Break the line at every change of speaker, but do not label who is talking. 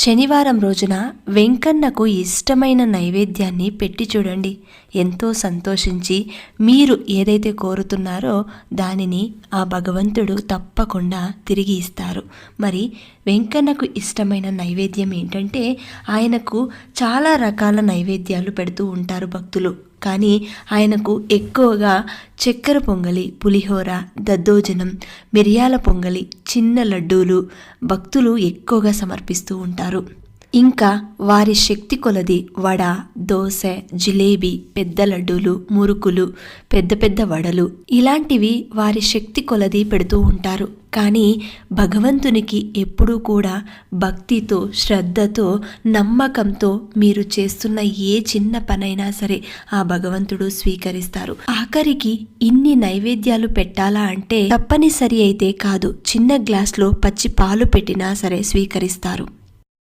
శనివారం రోజున వెంకన్నకు ఇష్టమైన నైవేద్యాన్ని పెట్టి చూడండి. ఎంతో సంతోషించి మీరు ఏదైతే కోరుతున్నారో దానిని ఆ భగవంతుడు తప్పకుండా తిరిగి ఇస్తారు. మరి వెంకన్నకు ఇష్టమైన నైవేద్యం ఏంటంటే, ఆయనకు చాలా రకాల నైవేద్యాలు పెడుతూ ఉంటారు భక్తులు. కానీ ఆయనకు ఎక్కువగా చక్కెర పొంగలి, పులిహోర, దద్దోజనం, మిరియాల పొంగలి, చిన్న లడ్డూలు భక్తులు ఎక్కువగా సమర్పిస్తూ ఉంటారు. ఇంకా వారి శక్తి కొలది వడ, దోశ, జిలేబీ, పెద్ద లడ్డూలు, మురుకులు, పెద్ద పెద్ద వడలు ఇలాంటివి వారి శక్తి కొలది పెడుతూ ఉంటారు. కానీ భగవంతునికి ఎప్పుడూ కూడా భక్తితో, శ్రద్ధతో, నమ్మకంతో మీరు చేస్తున్న ఏ చిన్న పనైనా సరే ఆ భగవంతుడు స్వీకరిస్తారు. ఆఖరికి ఇన్ని నైవేద్యాలు పెట్టాలా అంటే తప్పనిసరి అయితే కాదు, చిన్న గ్లాస్లో పచ్చి పాలు పెట్టినా సరే స్వీకరిస్తారు.